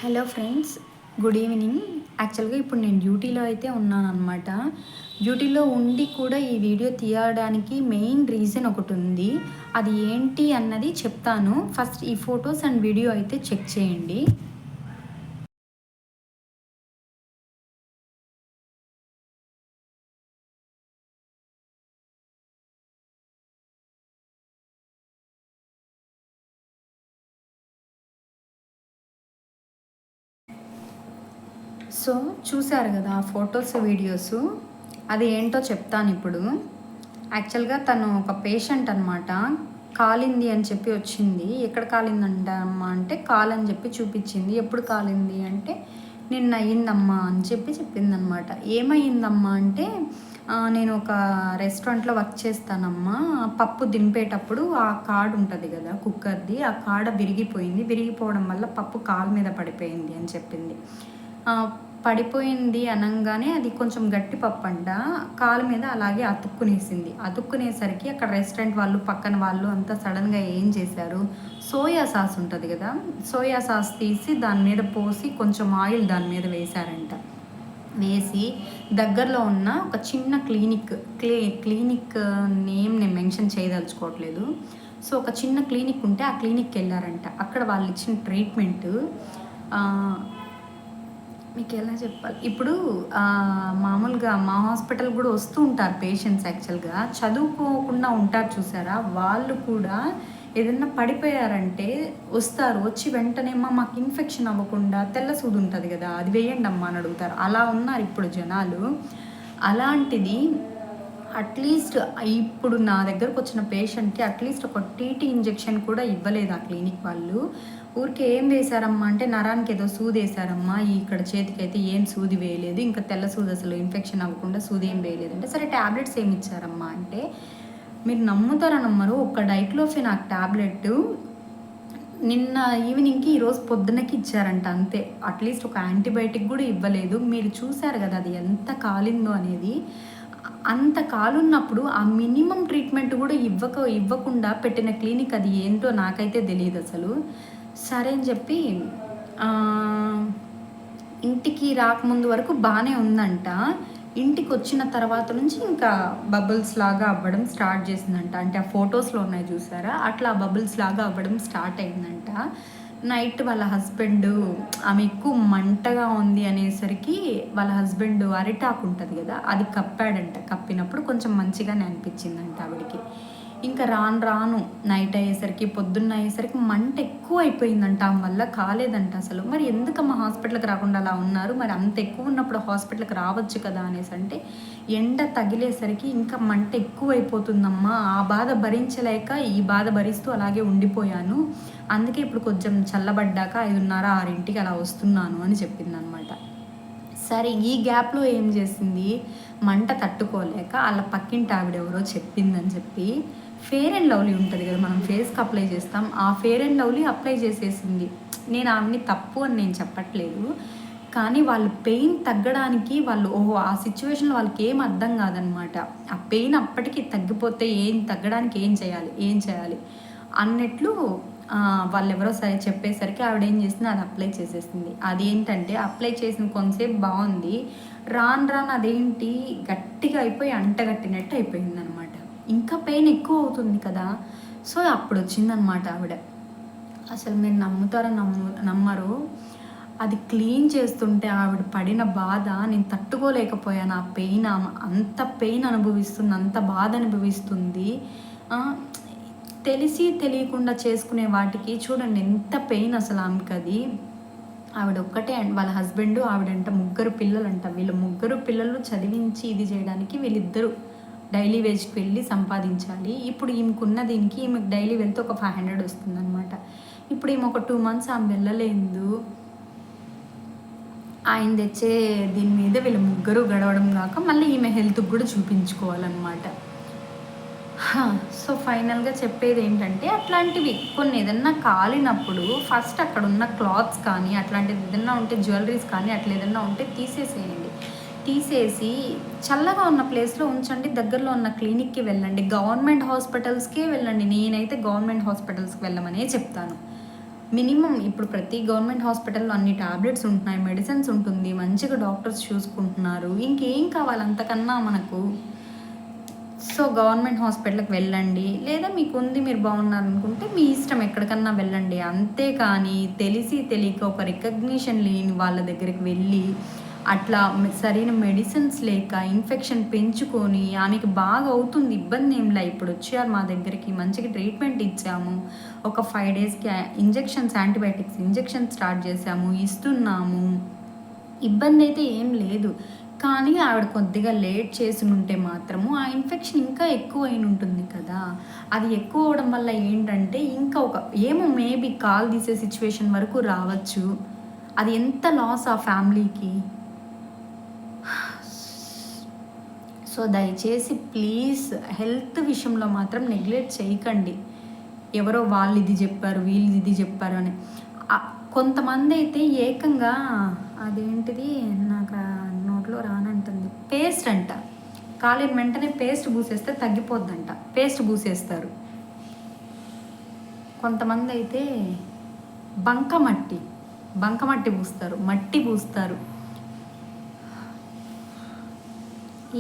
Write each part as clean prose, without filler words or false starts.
Hello friends, good evening. యాక్చువల్గా ఇప్పుడు నేను డ్యూటీలో అయితే ఉన్నానన్నమాట. డ్యూటీలో ఉండి కూడా ఈ వీడియో తీయడానికి మెయిన్ రీజన్ ఒకటి ఉంది. అది ఏంటి అన్నది చెప్తాను. ఫస్ట్ ఈ ఫొటోస్ అండ్ వీడియో అయితే చెక్ చేయండి. సో చూశారు కదా ఆ ఫొటోస్ వీడియోస్, అది ఏంటో చెప్తాను ఇప్పుడు. యాక్చువల్గా తను ఒక పేషెంట్ అనమాట. కాలింది అని చెప్పి వచ్చింది. ఎక్కడ కాలిందంట అమ్మా అంటే కాలని చెప్పి చూపించింది. ఎప్పుడు కాలింది అంటే నిన్న అయ్యిందమ్మా అని చెప్పి చెప్పిందనమాట. ఏమైందమ్మా అంటే నేను ఒక రెస్టారెంట్లో వర్క్ చేస్తానమ్మా. పప్పు దింపేటప్పుడు ఆ కాడ ఉంటుంది కదా కుక్కర్ది, ఆ కాడ విరిగిపోయింది. విరిగిపోవడం వల్ల పప్పు కాలు మీద పడిపోయింది అని చెప్పింది. పడిపోయింది అనంగానే అది కొంచెం గట్టి పప్పు అంట. కాలు మీద అలాగే అతుక్కునేసింది. అతుక్కునేసరికి అక్కడ రెస్టారెంట్ వాళ్ళు పక్కన వాళ్ళు అంతా సడన్గా ఏం చేశారు, సోయా సాస్ ఉంటుంది కదా, సోయా సాస్ తీసి దాని మీద పోసి కొంచెం ఆయిల్ దాని మీద వేశారంట. వేసి దగ్గరలో ఉన్న ఒక చిన్న క్లినిక్ నేమ్ నేను మెన్షన్ చేయదలుచుకోవట్లేదు. సో ఒక చిన్న క్లినిక్ ఉంటే ఆ క్లినిక్కి వెళ్ళారంట. అక్కడ వాళ్ళు ఇచ్చిన ట్రీట్మెంట్ మీకు ఎలా చెప్పాలి, ఇప్పుడు మామూలుగా మా హాస్పిటల్ కూడా వస్తూ ఉంటారు పేషెంట్స్. యాక్చువల్గా చదువుకోకుండా ఉంటారు చూసారా, వాళ్ళు కూడా ఏదన్నా పడిపోయారంటే వస్తారు. వచ్చి వెంటనే మాకు ఇన్ఫెక్షన్ అవ్వకుండా తెల్ల సూది ఉంటుంది కదా అది వేయండి అమ్మా అని అడుగుతారు. అలా ఉన్నారు ఇప్పుడు జనాలు. అలాంటిది అట్లీస్ట్ ఇప్పుడు నా దగ్గరకు వచ్చిన పేషెంట్కి అట్లీస్ట్ ఒక టీటీ ఇంజెక్షన్ కూడా ఇవ్వలేదు ఆ క్లినిక్ వాళ్ళు. ఊరికే ఏం వేశారమ్మా అంటే నరానికి ఏదో సూది వేశారమ్మా, ఇక్కడ చేతికి అయితే ఏం సూది వేయలేదు, ఇంకా తెల్ల సూది అసలు ఇన్ఫెక్షన్ అవ్వకుండా సూది ఏం వేయలేదు అంటే సరే ట్యాబ్లెట్స్ ఏమి ఇచ్చారమ్మా అంటే మీరు నమ్ముతారా నమ్మరు, ఒక డైక్లోఫెనాక్ ట్యాబ్లెట్ నిన్న ఈవినింగ్కి ఈరోజు పొద్దున్నకి ఇచ్చారంట అంతే. అట్లీస్ట్ ఒక యాంటీబయాటిక్ కూడా ఇవ్వలేదు. మీరు చూశారు కదా అది ఎంత కాలిందో అనేది. అంత కాలున్నప్పుడు ఆ మినిమం ట్రీట్మెంట్ కూడా ఇవ్వకుండా పెట్టిన క్లినిక్ అది ఏంటో నాకైతే తెలియదు అసలు. సరే అని చెప్పి ఇంటికి రాకముందు వరకు బాగానే ఉందంట. ఇంటికి వచ్చిన తర్వాత నుంచి ఇంకా బబుల్స్ లాగా అవ్వడం స్టార్ట్ చేసిందంట. అంటే ఆ ఫొటోస్లో ఉన్నాయి చూసారా, అట్లా బబుల్స్ లాగా అవ్వడం స్టార్ట్ అయిందంట. నైట్ వాళ్ళ హస్బెండ్ ఆమె ఎక్కువ మంటగా ఉంది అనేసరికి వాళ్ళ హస్బెండ్ అరిటాకు ఉంటుంది కదా అది కప్పాడంట. కప్పినప్పుడు కొంచెం మంచిగానే అనిపించిందంట ఆవిడికి. ఇంకా రాను నైట్ అయ్యేసరికి పొద్దున్న అయ్యేసరికి మంట ఎక్కువ అయిపోయిందంట. ఆమె వల్ల కాలేదంట అసలు. మరి ఎందుకమ్మా హాస్పిటల్కి రాకుండా అలా ఉన్నారు, మరి అంత ఎక్కువ ఉన్నప్పుడు హాస్పిటల్కి రావచ్చు కదా అనేసి అంటే ఎండ తగిలేసరికి ఇంకా మంట ఎక్కువ అయిపోతుందమ్మా, ఆ బాధ భరించలేక ఈ బాధ భరిస్తూ అలాగే ఉండిపోయాను, అందుకే ఇప్పుడు కొంచెం చల్లబడ్డాక 5:30-6 అలా వస్తున్నాను అని చెప్పిందనమాట. సరే ఈ గ్యాప్లో ఏం చేసింది, మంట తట్టుకోలేక వాళ్ళ పక్కింటి ఆవిడ ఎవరో చెప్పిందని చెప్పి ఫేర్ అండ్ లవ్లీ ఉంటుంది కదా మనం ఫేస్కి అప్లై చేస్తాం, ఆ ఫేర్ అండ్ లవ్లీ అప్లై చేసేసింది. నేను ఆమెని తప్పు అని నేను చెప్పట్లేదు, కానీ వాళ్ళు పెయిన్ తగ్గడానికి వాళ్ళు ఆ సిచ్యువేషన్లో వాళ్ళకి ఏం అర్థం కాదనమాట. ఆ పెయిన్ అప్పటికి తగ్గిపోతే తగ్గడానికి ఏం చేయాలి అన్నట్లు వాళ్ళు ఎవరో సరే చెప్పేసరికి ఆవిడ ఏం చేసింది, అది అప్లై చేసేసింది. అదేంటంటే అప్లై చేసిన కొంతసేపు బాగుంది, రాను అదేంటి గట్టిగా అయిపోయి అంటగట్టినట్టు అయిపోయింది అనమాట. ఇంకా పెయిన్ ఎక్కువ అవుతుంది కదా. సో అప్పుడు వచ్చిందనమాట ఆవిడ. అసలు మీరు నమ్ముతారో నమ్మరు, అది క్లీన్ చేస్తుంటే ఆవిడ పడిన బాధ నేను తట్టుకోలేకపోయాను. ఆ పెయిన్ ఆమె అంత పెయిన్ అనుభవిస్తుంది, అంత బాధ అనుభవిస్తుంది. తెలిసి తెలియకుండా చేసుకునే వాటికి చూడండి ఎంత పెయిన్ అసలు ఆమెకి. అది ఆవిడ ఒక్కటే వాళ్ళ హస్బెండ్ ఆవిడంట 3 పిల్లలంట. వీళ్ళు 3 పిల్లలు చదివించి ఇది చేయడానికి వీళ్ళిద్దరూ డైలీ వేజ్కి వెళ్ళి సంపాదించాలి. ఇప్పుడు ఈమెకున్న దీనికి ఈమెకు డైలీ వెళ్తే ఒక 500 వస్తుందన్నమాట. ఇప్పుడు ఈమె ఒక 2 months ఆమె వెళ్ళలేదు. ఆయన తెచ్చే దీని మీద వీళ్ళు 3 గడవడం కాక మళ్ళీ ఈమె హెల్త్కి కూడా చూపించుకోవాలన్నమాట. సో ఫైనల్గా చెప్పేది ఏంటంటే అట్లాంటివి కొన్ని ఏదన్నా కాలినప్పుడు ఫస్ట్ అక్కడ ఉన్న క్లాత్స్ కానీ అట్లాంటిది ఏదన్నా ఉంటే జ్యువెలరీస్ కానీ అట్లా ఏదన్నా ఉంటే తీసేసేయండి. తీసేసి చల్లగా ఉన్న ప్లేస్లో ఉంచండి. దగ్గరలో ఉన్న క్లినిక్కి వెళ్ళండి, గవర్నమెంట్ హాస్పిటల్స్కే వెళ్ళండి. నేనైతే గవర్నమెంట్ హాస్పిటల్స్కి వెళ్ళమనే చెప్తాను. మినిమం ఇప్పుడు ప్రతి గవర్నమెంట్ హాస్పిటల్‌లో అన్ని టాబ్లెట్స్ ఉంటున్నాయి, మెడిసిన్స్ ఉంటుంది, మంచిగా డాక్టర్స్ చూసుకుంటున్నారు. ఇంకేం కావాలి అంతకన్నా మనకు? సో, గవర్నమెంట్ హాస్పిటల్‌కి వెళ్ళండి. లేదా మీకుంది మీరు బాగున్నారనుకుంటే మీ ఇష్టం ఎక్కడికన్నా వెళ్ళండి. అంతేకానీ తెలిసి తెలియక ఒక రికగ్నిషన్ లేని వాళ్ళ దగ్గరికి వెళ్ళి అట్లా సరైన మెడిసిన్స్ లేక ఇన్ఫెక్షన్ పెంచుకొని ఆమెకి బాగా అవుతుంది, ఇబ్బందేంలే. ఇప్పుడొచ్చారు మా దగ్గరికి, మంచిగా ట్రీట్మెంట్ ఇచ్చాము. ఒక 5 డేస్‌కి ఇంజెక్షన్స్, యాంటీబయాటిక్స్ ఇంజెక్షన్ స్టార్ట్ చేశాము, ఇస్తున్నాము. ఇబ్బందయితే ఏం లేదు. కానీ ఆవిడ కొద్దిగా లేట్ చేసునుంటే మాత్రము ఆ ఇన్ఫెక్షన్ ఇంకా ఎక్కువైనుంటుంది కదా! అది ఎక్కువ అవ్వడం వల్ల ఏంటంటే ఇంకా ఏమో మేబీ కాలు తీసే సిచ్యువేషన్ వరకు రావచ్చు. అది ఎంత లాస్ ఆ ఫ్యామిలీకి. సో, దయచేసి ప్లీజ్ హెల్త్ విషయంలో మాత్రం నెగ్లెక్ట్ చేయకండి. ఎవరో వాళ్ళు ఇది చెప్పారు, వీళ్ళు ఇది చెప్పారు అని. కొంతమందైతే ఏకంగా అదేంటిది నాకు నోట్లో రానంటుంది, పేస్ట్ అంట. కాలిన వెంటనే పేస్ట్ పూసేస్తే తగ్గిపోద్దంట. పేస్ట్ పూసేస్తారు. కొంతమందైతే బంకమట్టి పూస్తారు, మట్టి పూస్తారు.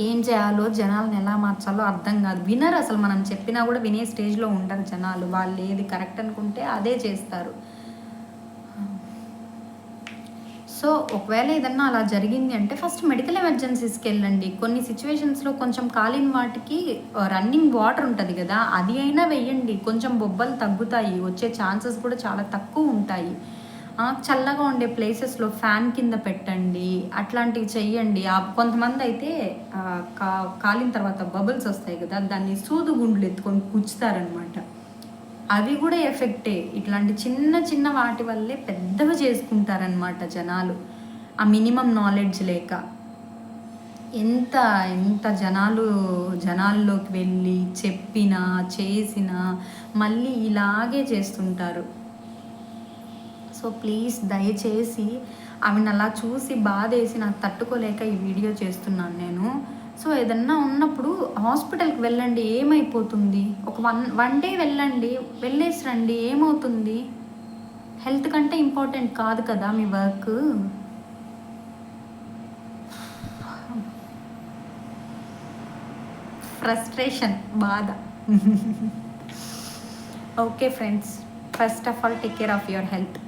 ఏం చేయాలో, జనాలను ఎలా మార్చాలో అర్థం కాదు. వినరు అసలు. మనం చెప్పినా కూడా వినే స్టేజ్‌లో ఉండరు జనాలు. వాళ్ళు ఏది కరెక్ట్ అనుకుంటే అదే చేస్తారు. సో, ఒకవేళ ఏదన్నా అలా జరిగింది అంటే ఫస్ట్ మెడికల్ ఎమర్జెన్సీస్‌కి వెళ్ళండి. కొన్ని సిచ్యువేషన్స్‌లో కొంచెం కాలిన వాటికి రన్నింగ్ వాటర్ ఉంటుంది కదా! అది అయినా వెయ్యండి. కొంచెం బొబ్బలు తగ్గుతాయి. వచ్చే ఛాన్సెస్ కూడా చాలా తక్కువ ఉంటాయి. చల్లగా ఉండే ప్లేసెస్‌లో ఫ్యాన్ కింద పెట్టండి. అట్లాంటివి చెయ్యండి. కొంతమందయితే కాలిన తర్వాత బబుల్స్ వస్తాయి కదా! దాన్ని సూదుగుండ్లు ఎత్తుకొని గుచ్చుతారనమాట. అవి కూడా ఎఫెక్టే. ఇట్లాంటి చిన్న చిన్న వాటి వల్లే పెద్దవి చేసుకుంటారనమాట జనాలు. ఆ మినిమమ్ నాలెడ్జ్ లేక. ఎంత ఎంత జనాల్లోకి వెళ్ళి చెప్పినా, చేసినా మళ్ళీ ఇలాగే చేస్తుంటారు. సో, ప్లీజ్ దయచేసి ఆమెను అలా చూసి బాధేసి నాకు తట్టుకోలేక ఈ వీడియో చేస్తున్నాను నేను. సో, ఏదన్నా ఉన్నప్పుడు హాస్పిటల్‌కి వెళ్ళండి. ఏమైపోతుంది? ఒక వన్ డే వెళ్ళండి. వెళ్ళేసి రండి. ఏమవుతుంది? హెల్త్ కంటే ఇంపార్టెంట్ కాదు కదా మీ వర్క్. ఫ్రస్ట్రేషన్, బాధ. Okay friends, first of all take care of your health.